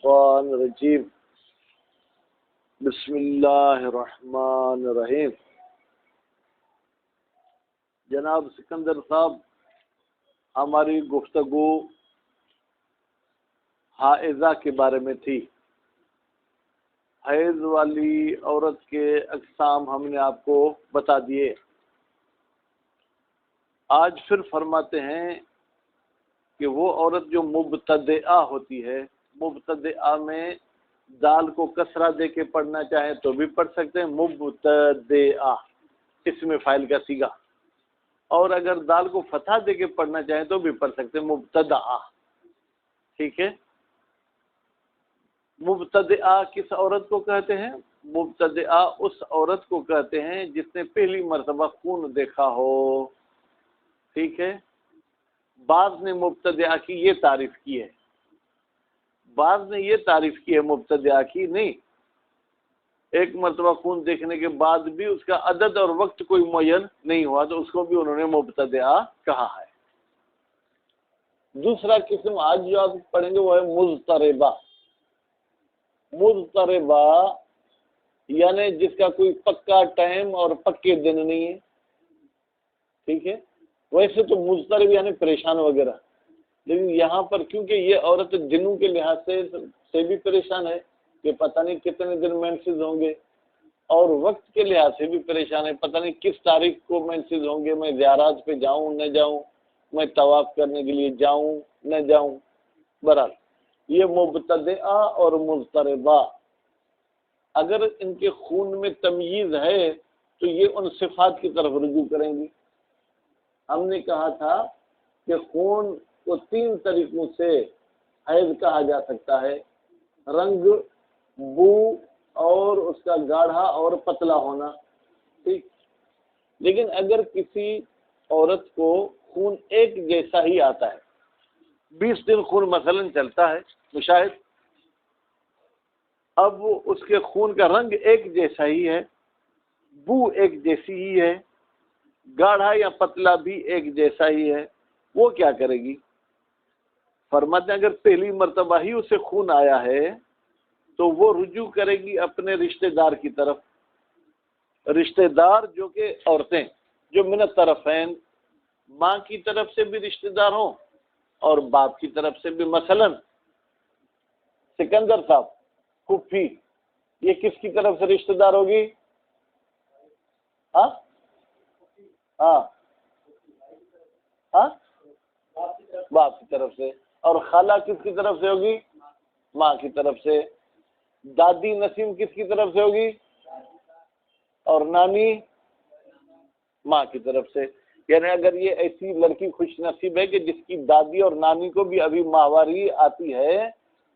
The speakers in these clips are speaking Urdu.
الشیطان الرجیم بسم اللہ الرحمن الرحیم۔ جناب سکندر صاحب، ہماری گفتگو حائضہ کے بارے میں تھی۔ حیض والی عورت کے اقسام ہم نے آپ کو بتا دیے۔ آج پھر فرماتے ہیں کہ وہ عورت جو مبتدعہ ہوتی ہے، مبتدعہ میں دال کو کسرہ دے کے پڑھنا چاہیں تو بھی پڑھ سکتے ہیں، مبتدعہ اسم فاعل کا صیغہ، اور اگر دال کو فتح دے کے پڑھنا چاہیں تو بھی پڑھ سکتے ہیں، مبتدعہ۔ ٹھیک ہے، مبتدعہ کس عورت کو کہتے ہیں؟ مبتدعہ اس عورت کو کہتے ہیں جس نے پہلی مرتبہ خون دیکھا ہو۔ ٹھیک ہے، بعض نے مبتدعہ کی یہ تعریف کی ہے، بعض نے یہ تعریف کی ہے مبتدعہ کی نہیں، ایک مرتبہ خون دیکھنے کے بعد بھی اس کا عدد اور وقت کوئی معین نہیں ہوا تو اس کو بھی انہوں نے مبتدعہ کہا ہے۔ دوسرا قسم آج جو آپ پڑھیں گے وہ ہے مضطربہ۔ مضطربہ یعنی جس کا کوئی پکا ٹائم اور پکے دن نہیں ہے۔ ٹھیک ہے، ویسے تو مضطرب یعنی پریشان وغیرہ، لیکن یہاں پر کیونکہ یہ عورت دنوں کے لحاظ سے بھی پریشان ہے کہ پتہ نہیں کتنے دن مینسز ہوں گے، اور وقت کے لحاظ سے بھی پریشان ہے، پتہ نہیں کس تاریخ کو مینسز ہوں گے، میں زیارات پہ جاؤں نہ جاؤں، میں طواف کرنے کے لیے جاؤں نہ جاؤں۔ بہرحال یہ مبتدعہ اور مضطربہ، اگر ان کے خون میں تمییز ہے تو یہ ان صفات کی طرف رجوع کریں گی۔ ہم نے کہا تھا کہ خون کو 3 طریقوں سے حیض کہا جا سکتا ہے: رنگ، بو اور اس کا گاڑھا اور پتلا ہونا۔ ٹھیک، لیکن اگر کسی عورت کو خون ایک جیسا ہی آتا ہے، 20 دن خون مثلا چلتا ہے مشاہد، اب اس کے خون کا رنگ ایک جیسا ہی ہے، بو ایک جیسی ہی ہے، گاڑھا یا پتلا بھی ایک جیسا ہی ہے، وہ کیا کرے گی؟ فرماتے ہیں اگر پہلی مرتبہ ہی اسے خون آیا ہے تو وہ رجوع کرے گی اپنے رشتہ دار کی طرف، رشتہ دار جو کہ عورتیں جو من الطرفین، ماں کی طرف سے بھی رشتہ دار ہوں اور باپ کی طرف سے بھی۔ مثلا سکندر صاحب، پھوپھی، یہ کس کی طرف سے رشتہ دار ہوگی؟ ہاں ہاں ہاں، باپ کی طرف سے۔ اور خالہ کس کی طرف سے ہوگی؟ ماں کی طرف سے۔ دادی نسیم کس کی طرف سے ہوگی؟ اور نانی ماں کی طرف سے۔ یعنی اگر یہ ایسی لڑکی خوش نصیب ہے کہ جس کی دادی اور نانی کو بھی ابھی ماہواری آتی ہے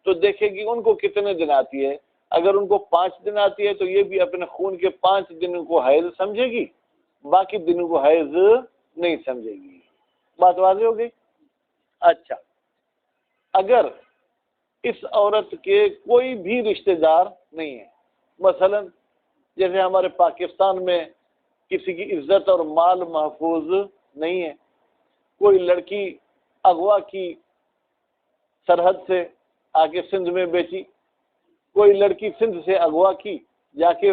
تو دیکھے گی ان کو کتنے دن آتی ہے۔ اگر ان کو 5 دن آتی ہے تو یہ بھی اپنے خون کے 5 دنوں کو حیض سمجھے گی، باقی دنوں کو حیض نہیں سمجھے گی۔ بات واضح ہو گئی؟ اچھا، اگر اس عورت کے کوئی بھی رشتہ دار نہیں ہے، مثلا جیسے ہمارے پاکستان میں کسی کی عزت اور مال محفوظ نہیں ہے، کوئی لڑکی اغوا کی سرحد سے آ کے سندھ میں بیچی، کوئی لڑکی سندھ سے اغوا کی جا کے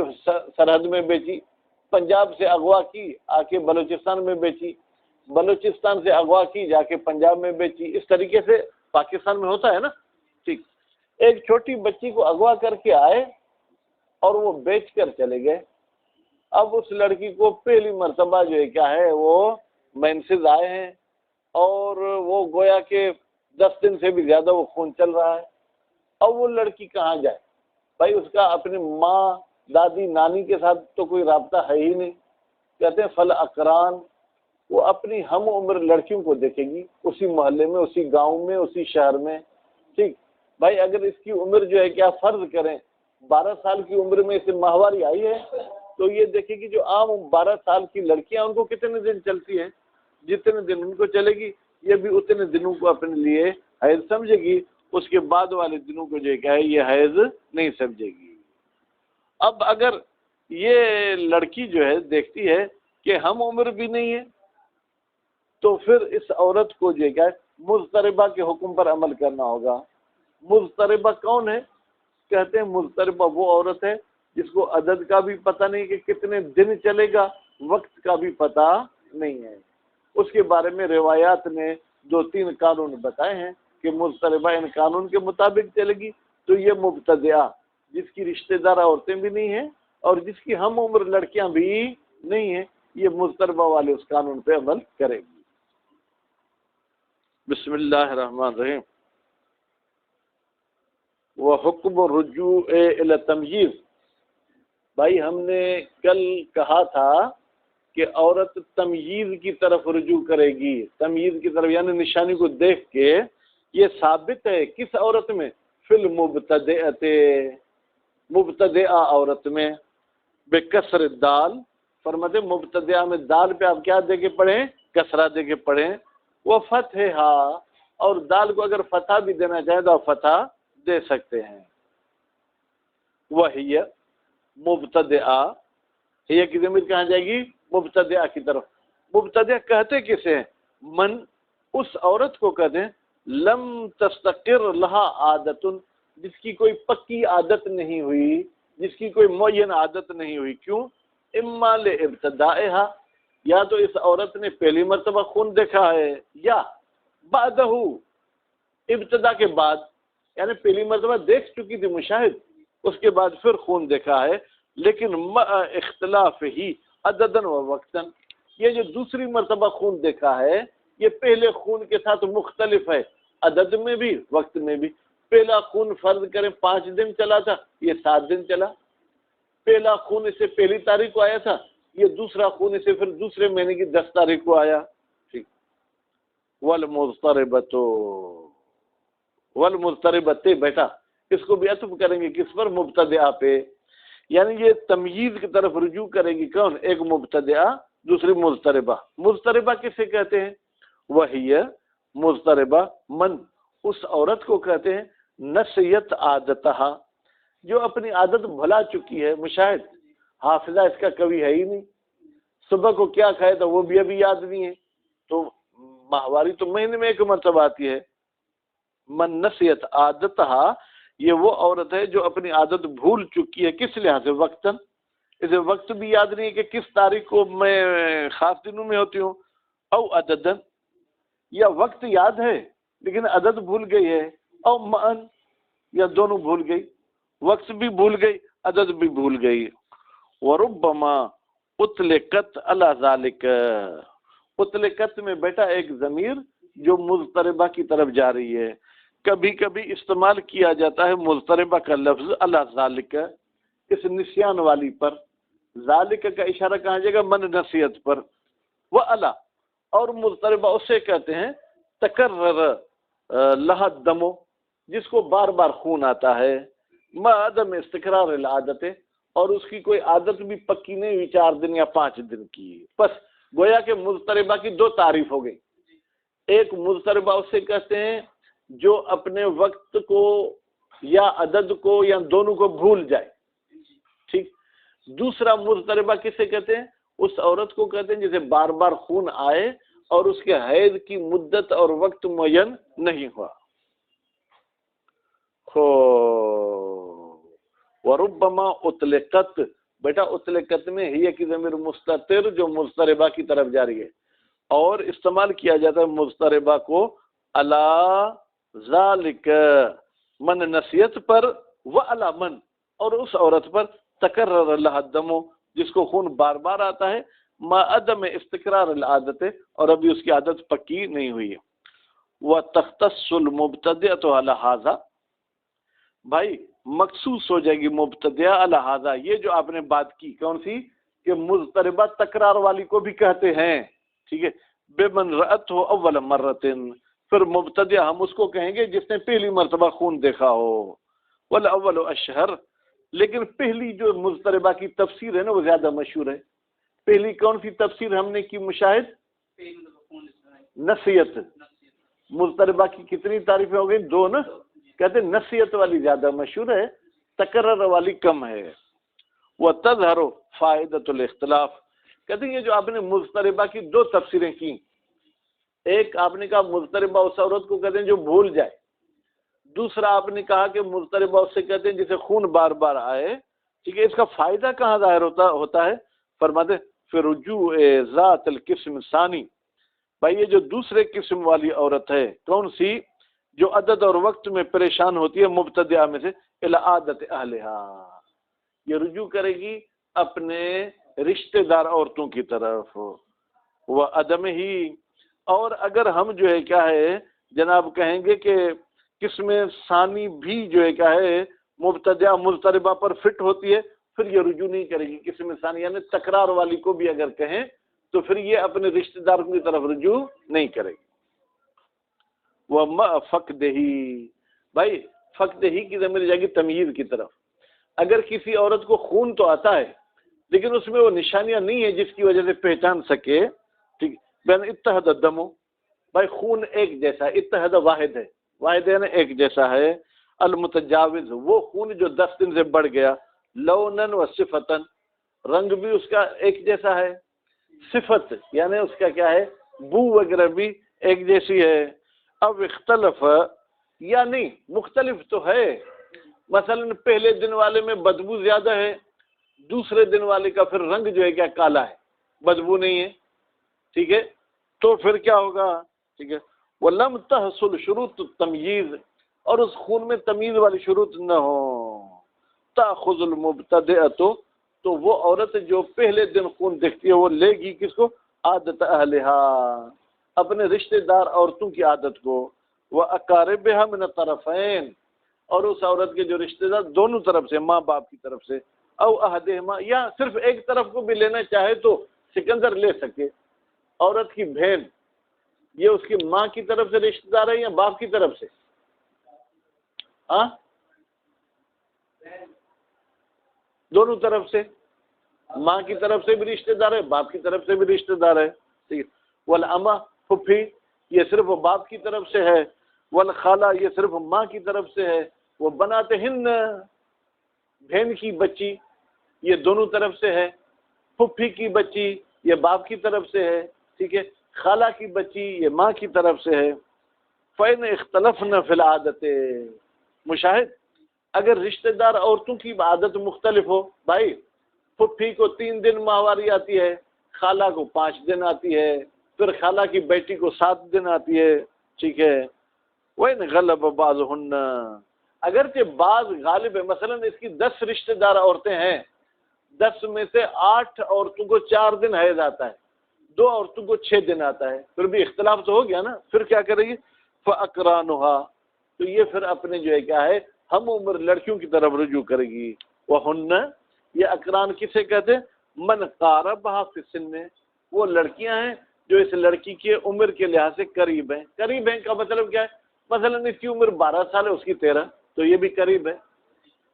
سرحد میں بیچی، پنجاب سے اغوا کی آ کے بلوچستان میں بیچی، بلوچستان سے اغوا کی جا کے پنجاب میں بیچی، اس طریقے سے پاکستان میں ہوتا ہے نا۔ ٹھیک، ایک چھوٹی بچی کو اغوا کر کے آئے اور وہ بیچ کر چلے گئے۔ اب اس لڑکی کو پہلی مرتبہ جو ہے کیا ہے، وہ مینسز آئے ہیں اور وہ گویا کہ 10 دن سے بھی زیادہ وہ خون چل رہا ہے۔ اب وہ لڑکی کہاں جائے؟ بھائی اس کا اپنی ماں، دادی، نانی کے ساتھ تو کوئی رابطہ ہے ہی نہیں۔ کہتے ہیں فل اقران، وہ اپنی ہم عمر لڑکیوں کو دیکھے گی اسی محلے میں، اسی گاؤں میں، اسی شہر میں۔ ٹھیک بھائی، اگر اس کی عمر جو ہے کیا فرض کریں 12 سال کی عمر میں اسے ماہواری آئی ہے تو یہ دیکھے گی جو عام 12 سال کی لڑکیاں ان کو کتنے دن چلتی ہے، جتنے دن ان کو چلے گی یہ بھی اتنے دنوں کو اپنے لیے حیض سمجھے گی، اس کے بعد والے دنوں کو جو ہے کیا ہے یہ حیض نہیں سمجھے گی۔ اب اگر یہ لڑکی جو ہے دیکھتی ہے کہ ہم عمر بھی نہیں ہے تو پھر اس عورت کو جو ہے مضطربہ کے حکم پر عمل کرنا ہوگا۔ مضطربہ کون ہے؟ کہتے ہیں مضطربہ وہ عورت ہے جس کو عدد کا بھی پتہ نہیں کہ کتنے دن چلے گا، وقت کا بھی پتہ نہیں ہے۔ اس کے بارے میں روایات نے 2-3 قانون بتائے ہیں کہ مضطربہ ان قانون کے مطابق چلے گی تو یہ مبتدعہ جس کی رشتہ دار عورتیں بھی نہیں ہیں اور جس کی ہم عمر لڑکیاں بھی نہیں ہیں، یہ مضطربہ والے اس قانون پہ عمل کرے گی۔ بسم اللہ الرحمن الرحیم۔ وحکم الرجوع الی التمییز، بھائی ہم نے کل کہا تھا کہ عورت تمییز کی طرف رجوع کرے گی، تمییز کی طرف یعنی نشانی کو دیکھ کے۔ یہ ثابت ہے کس عورت میں؟ فی المبتدئۃ، مبتدئہ عورت میں، بکسر الدال، فرماتے مبتدئہ میں دال پہ آپ کیا دے کے پڑھیں؟ کسرہ دے کے پڑھیں۔ وہ فتحہا، اور دال کو اگر فتح بھی دینا چاہے تو آپ فتح دے سکتے ہیں۔ وہی مبتدئہ، ہی کی ضمیر کہاں جائے گی؟ مبتدئہ کی طرف۔ مبتدئہ کہتے کسے ہیں؟ من، اس عورت کو کہتے ہیں لم تستقر لہا عادت، جس کی کوئی پکی عادت نہیں ہوئی، جس کی کوئی معین عادت نہیں ہوئی۔ کیوں؟ اما لابتدائہا، یا تو اس عورت نے پہلی مرتبہ خون دیکھا ہے، یا بعدہ، ابتدا کے بعد، یعنی پہلی مرتبہ دیکھ چکی تھی مشاہد، اس کے بعد پھر خون دیکھا ہے، لیکن مع اختلاف ہی عددن و وقتاً، یہ جو دوسری مرتبہ خون دیکھا ہے یہ پہلے خون کے ساتھ مختلف ہے، عدد میں بھی وقت میں بھی۔ پہلا خون فرض کریں 5 دن چلا تھا، یہ 7 دن چلا۔ پہلا خون اسے پہلی تاریخ کو آیا تھا، یہ دوسرا خون اسے پھر دوسرے مہینے کی 10 تاریخ کو آیا۔ ٹھیک۔ والمضطربۃ، والمضطربۃ بیٹا اس کو بھی عطف کریں گے کس پر؟ مبتدئہ پہ، یعنی یہ تمییز کی طرف رجوع کرے گی کون؟ ایک مبتدئہ، دوسری مضطربہ۔ مضطربہ کسے کہتے ہیں؟ وہی مضطربہ من، اس عورت کو کہتے ہیں نسیت عادتہا، جو اپنی عادت بھلا چکی ہے۔ مشاہد حافظہ اس کا کبھی ہے ہی نہیں، صبح کو کیا کھایا تھا وہ بھی ابھی یاد نہیں ہے، تو ماہواری تو مہینے میں 1 مرتبہ آتی ہے۔ من نسیت عادتہا، یہ وہ عورت ہے جو اپنی عادت بھول چکی ہے۔ کس لحاظ سے؟ وقتاً، اسے وقت بھی یاد نہیں ہے کہ کس تاریخ کو میں خاص دنوں میں ہوتی ہوں، او عددن، یا وقت یاد ہے لیکن عدد بھول گئی ہے، او معن، یا دونوں بھول گئی، وقت بھی بھول گئی عدد بھی بھول گئی۔ وربما اطلقت علی ذالک، اطلقت میں بیٹا ایک ضمیر جو مضطربہ کی طرف جا رہی ہے، کبھی کبھی استعمال کیا جاتا ہے مضطربہ کا لفظ علی ذالک، اس نسیان والی پر۔ ذالک کا اشارہ کہاں جائے گا؟ من نسیت پر۔ وہ علی، اور مضطربہ اسے کہتے ہیں تکرر لہا الدم، جس کو بار بار خون آتا ہے، مع عدم استقرار العادت، اور اس کی کوئی عادت بھی پکی نہیں ہوئی 4 دن یا 5 دن کی۔ بس گویا کہ مضطربہ کی 2 تعریف ہو گئی۔ ایک مضطربہ اسے کہتے ہیں جو اپنے وقت کو یا عدد کو یا دونوں کو بھول جائے، ٹھیک۔ دوسرا مضطربہ کسے کہتے ہیں؟ اس عورت کو کہتے ہیں جسے بار بار خون آئے اور اس کے حیض کی مدت اور وقت معین نہیں ہوا۔ وربما اطلقت، بیٹا اطلقت میں ہی کی ضمیر مستتر جو مضطربہ کی طرف جا رہی ہے، اور استعمال کیا جاتا ہے مضطربہ کو علی ذالک، من نسیت پر، و علی من، اور اس عورت پر تکرر لہا الدم، جس کو خون بار بار آتا ہے، ما عدم استقرار العادت، اور ابھی اس کی عادت پکی نہیں ہوئی ہے۔ وتختص المبتدئۃ علی ھذا، بھائی مخصوص ہو جائے گی مبتدئہ علی ھذا، یہ جو آپ نے بات کی کون سی؟ کہ مضطربہ تکرار والی کو بھی کہتے ہیں، ٹھیک ہے۔ بمن رأتہ اول مرۃ، پھر مبتدئہ ہم اس کو کہیں گے جس نے پہلی مرتبہ خون دیکھا ہو۔ والاول اشہر، لیکن پہلی جو مضطربہ کی تفسیر ہے نا وہ زیادہ مشہور ہے۔ پہلی کون سی تفسیر ہم نے کی مشاہد؟ نسیت۔ مضطربہ کی کتنی تعریفیں ہو گئی؟ 2 نا، کہتے ہیں نسیت والی زیادہ مشہور ہے، تکرر والی کم ہے۔ وتظہر فائدۃ الاختلاف، کہتے ہیں یہ جو آپ نے مضطربہ کی 2 تفسیریں کی، ایک آپ نے کہا مضطربہ اس عورت کو کہتے ہیں جو بھول جائے، دوسرا آپ نے کہا کہ مضطربہ اس سے کہتے ہیں جسے خون بار بار آئے، ٹھیک ہے، اس کا فائدہ کہاں ظاہر ہوتا ہے؟ فرماتے پھر رجوع ذات القسم ثانی، بھائی یہ جو دوسرے قسم والی عورت ہے کون سی؟ جو عدد اور وقت میں پریشان ہوتی ہے مبتدعہ میں سے، الی عادت اہلہا، یہ رجوع کرے گی اپنے رشتہ دار عورتوں کی طرف، وہ عدم ہی، اور اگر ہم جو ہے کیا ہے جناب کہیں گے کہ قسم ثانی بھی جو ہے کیا ہے مبتدعہ مضطربہ پر فٹ ہوتی ہے، پھر یہ رجوع نہیں کرے گی قسم ثانی، یعنی تکرار والی کو بھی اگر کہیں تو پھر یہ اپنے رشتہ داروں کی طرف رجوع نہیں کرے گی۔ وہ فقدہی، بھائی فقدہی کی ضمیر جائے گی تمییز کی طرف، اگر کسی عورت کو خون تو آتا ہے لیکن اس میں وہ نشانیاں نہیں ہیں جس کی وجہ سے پہچان سکے، ٹھیک، بین اتحد الدم، بھائی خون ایک جیسا ہے، اتحد واحد ہے، واحد ہے نا ایک جیسا ہے، المتجاوز وہ خون جو 10 دن سے بڑھ گیا، لونن و صفتن، رنگ بھی اس کا ایک جیسا ہے، صفت یعنی اس کا کیا ہے بو وغیرہ بھی ایک جیسی ہے، اب اختلف یا نہیں مختلف تو ہے، مثلا پہلے دن والے میں بدبو زیادہ ہے، دوسرے دن والے کا پھر رنگ جو ہے کیا کالا ہے، بدبو نہیں ہے، ٹھیک ہے، تو پھر کیا ہوگا، ٹھیک ہے، وَلَمْ تَحْصُلْ شُرُوطُ التَّمْيِيزِ، اور اس خون میں تمیز والی شروط نہ ہو، تَأْخُذُ الْمُبْتَدِئَةُ، تو وہ عورت جو پہلے دن خون دیکھتی ہے وہ لے گی کس کو؟ عادت اہلہا، اپنے رشتہ دار عورتوں کی عادت کو، وَأَقَارِبِهَا مِنَ الطَّرَفَيْنِ، اور اس عورت کے جو رشتہ دار دونوں طرف سے، ماں باپ کی طرف سے، او احدہما، یا صرف ایک طرف کو بھی لینا چاہے تو سکندر لے سکے، عورت کی بہن یہ اس کی ماں کی طرف سے رشتہ دار ہے یا باپ کی طرف سے؟ ہاں دونوں طرف سے، ماں کی طرف سے بھی رشتہ دار ہے، باپ کی طرف سے بھی رشتہ دار ہے، ٹھیک ہے، والامہ پھپھی یہ صرف باپ کی طرف سے ہے، والخالہ یہ صرف ماں کی طرف سے ہے، وہ بناتہن بہن کی بچی یہ دونوں طرف سے ہے، پھپھی کی بچی یہ باپ کی طرف سے ہے، ٹھیک ہے، خالہ کی بچی یہ ماں کی طرف سے ہے، فَإِنْ اخْتَلَفْنَ فِي الْعَادَةِ، مشاہد اگر رشتہ دار عورتوں کی عادت مختلف ہو، بھائی پھپھی کو 3 دن ماہواری آتی ہے، خالہ کو 5 دن آتی ہے، پھر خالہ کی بیٹی کو 7 دن آتی ہے، ٹھیک ہے، وَإِنْ غَلَبَ بَعْضُهُنَّ، اگرچہ بعض غالب ہے، مثلا اس کی 10 رشتہ دار عورتیں ہیں، 10 میں سے 8 عورتوں کو 4 دن حیض آتا ہے، 2 عورتوں کو 6 دن آتا ہے، پھر بھی اختلاف تو ہو گیا نا، پھر کیا کرے گی؟ فَأَقْرَانُهَا، تو یہ پھر اپنے جو ہے کیا ہے ہم عمر لڑکیوں کی طرف رجوع کرے گی، وَهُنَّ، یہ اقران کسے کہتے ہیں؟ من قاربها فی السن، وہ لڑکیاں ہیں جو اس لڑکی کے عمر کے لحاظ سے قریب ہیں، قریب ہیں کا مطلب کیا ہے؟ مثلا اس کی عمر 12 سال ہے، اس کی 13، تو یہ بھی قریب ہے،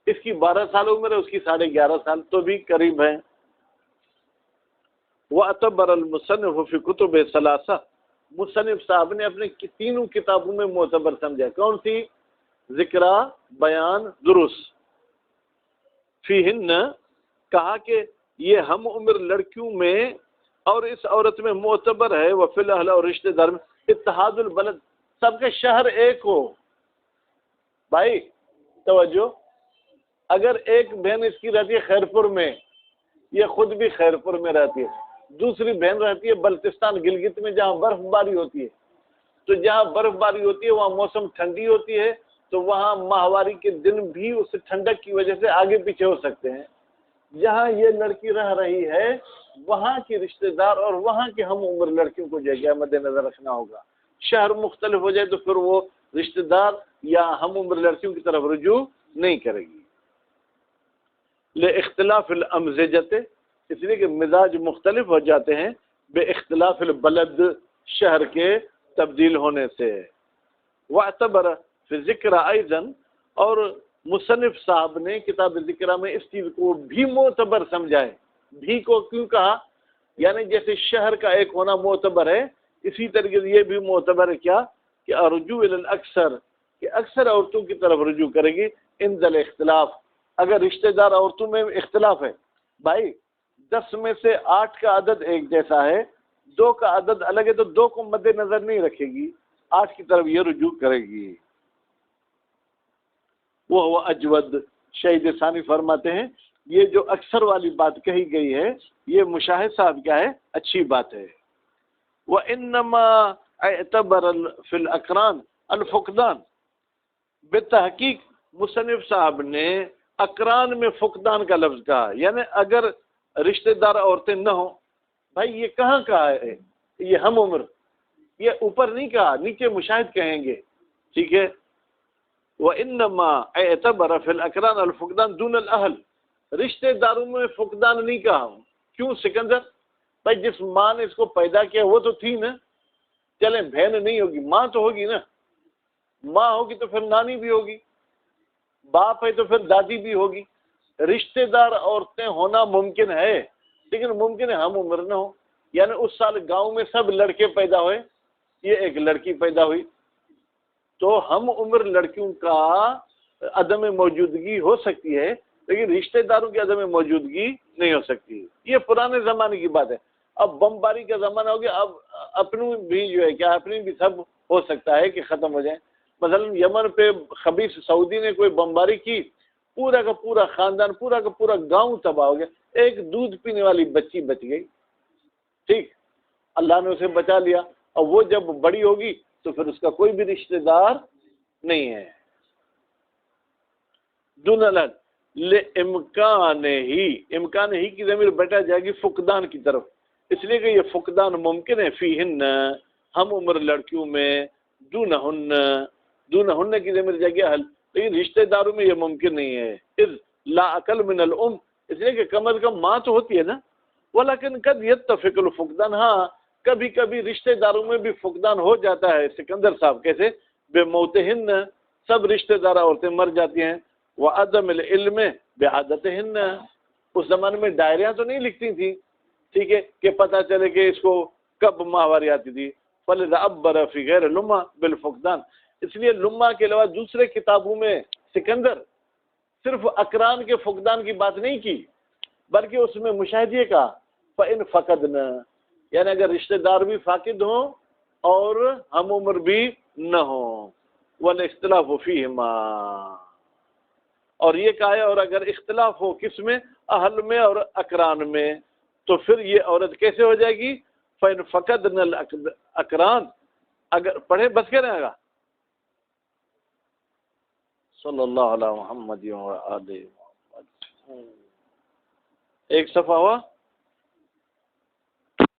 اس کی 12 سال عمر ہے، اس کی 11.5 سال، تو بھی قریب ہیں۔ وَأَعْتَبَرَ الْمُصَنِّفُ فِي كُتُبِ ثَلَاثَةٍ، مصنف صاحب نے اپنے تینوں کتابوں میں معتبر سمجھا، کون سی؟ ذکرہ، بیان، دروس، فیہن، کہا کہ یہ ہم عمر لڑکیوں میں اور اس عورت میں معتبر ہے، وفی الاہل، اور رشتہ دار میں اتحاد البلد، سب کے شہر ایک ہو، بھائی توجہ، اگر ایک بہن اس کی رہتی ہے خیرپور میں، یہ خود بھی خیرپور میں رہتی ہے، دوسری بہن رہتی ہے بلتستان گلگت میں جہاں برف باری ہوتی ہے، تو جہاں برف باری ہوتی ہے وہاں موسم ٹھنڈی ہوتی ہے، تو وہاں ماہواری کے دن بھی اس ٹھنڈک کی وجہ سے آگے پیچھے ہو سکتے ہیں، جہاں یہ لڑکی رہ رہی ہے وہاں کی رشتہ دار اور وہاں کے ہم عمر لڑکیوں کو جو ہے مد نظر رکھنا ہوگا، شہر مختلف ہو جائے تو پھر وہ رشتہ دار یا ہم عمر لڑکیوں کی طرف رجوع نہیں کرے گی، لاختلاف الامزجۃ، اس لیے کہ مزاج مختلف ہو جاتے ہیں، بے اختلاف البلد، شہر کے تبدیل ہونے سے، واعتبر فی ذکر ایضا، اور مصنف صاحب نے کتاب ذکرہ میں اس چیز کو بھی معتبر سمجھا ہے، بھی کو کیوں کہا؟ یعنی جیسے شہر کا ایک ہونا معتبر ہے، اسی طریقے سے یہ بھی معتبر ہے کیا؟ کہ الرجوع الی الاکثر، کہ اکثر عورتوں کی طرف رجوع کرے گی، عند الاختلاف، اگر رشتہ دار عورتوں میں اختلاف ہے، بھائی 10 میں سے 8 کا عدد ایک جیسا ہے، 2 کا عدد الگ ہے، تو 2 کو مد نظر نہیں رکھے گی، 8 کی طرف یہ رجوع کرے گی۔ وہ اجود. شہید ثانی فرماتے ہیں یہ جو اکثر والی بات کہی گئی ہے یہ مشاہد صاحب کیا ہے اچھی بات ہے. وَإِنَّمَا اعتبر فی الاقران الفقدان. بتحقیق مصنف صاحب نے اقران میں فقدان کا لفظ کہا، یعنی اگر رشتہ دار عورتیں نہ ہوں. بھائی یہ کہاں کہا ہے؟ یہ ہم عمر، یہ اوپر نہیں کہا، نیچے مشاہد کہیں گے. ٹھیک ہے. وَإِنَّمَا اعتبر فی الاقران الفقدان دون الاہل. رشتہ داروں میں فقدان نہیں کہا. کیوں سکندر؟ بھائی جس ماں نے اس کو پیدا کیا وہ تو تھی نا. چلیں بہن نہیں ہوگی، ماں تو ہوگی نا. ماں ہوگی تو پھر نانی بھی ہوگی، باپ ہے تو پھر دادی بھی ہوگی. رشتہ دار عورتیں ہونا ممکن ہے، لیکن ممکن ہے ہم عمر نہ ہو. یعنی اس سال گاؤں میں سب لڑکے پیدا ہوئے، یہ ایک لڑکی پیدا ہوئی، تو ہم عمر لڑکیوں کا عدم موجودگی ہو سکتی ہے، لیکن رشتہ داروں کی عدم موجودگی نہیں ہو سکتی. یہ پرانے زمانے کی بات ہے. اب بمباری کا زمانہ ہو گیا، اب اپنوں بھی جو ہے کیا اپنی بھی سب ہو سکتا ہے کہ ختم ہو جائیں. مثلا یمن پہ خبیث سعودی نے کوئی بمباری کی، پورا کا پورا خاندان، پورا کا پورا گاؤں تباہ ہو گیا. ایک دودھ پینے والی بچی بچ گئی. ٹھیک، اللہ نے اسے بچا لیا. اور وہ جب بڑی ہوگی تو پھر اس کا کوئی بھی رشتہ دار نہیں ہے. دون الگ امکان ہی کی ضمیر بیٹا جائے گی فقدان کی طرف، اس لیے کہ یہ فقدان ممکن ہے فیہن ہم عمر لڑکیوں میں، دون کی ضمیر جائے گی اہل، لیکن رشتہ داروں میں یہ ممکن نہیں ہے. اذ لا اقل من الام، اس لیے کہ کم از کم ماں تو ہوتی ہے نا. ولیکن قد یتفق الفقدان، ہاں کبھی کبھی رشتہ داروں میں بھی فقدان ہو جاتا ہے. سکندر صاحب کیسے؟ بے موتہن، سب رشتہ دار عورتیں مر جاتی ہیں. وعدم العلم بعادتہن، اس زمانے میں ڈائریاں تو نہیں لکھتی تھیں، ٹھیک ہے، کہ پتہ چلے کہ اس کو کب ماہواری آتی تھی. فلذا عبر فی غیر لمہ بالفقدان، اس لیے لمہ کے علاوہ دوسرے کتابوں میں سکندر صرف اقران کے فقدان کی بات نہیں کی، بلکہ اس میں مشاہدے کا فَإِن فَقَدْنَا، یعنی اگر رشتہ دار بھی فاقد ہوں اور ہم عمر بھی نہ ہوں. والاختلاف فیہما، اور یہ کہا ہے اور اگر اختلاف ہو کس میں؟ اہل میں اور اقران میں، تو پھر یہ عورت کیسے ہو جائے گی؟ فَإِن فَقَدْنَا الْأَقْرَانَ، اگر پڑھے بس کہہ رہے گا صلی اللہ علیہ محمد و آلہ محمد. ایک صفحہ ہوا.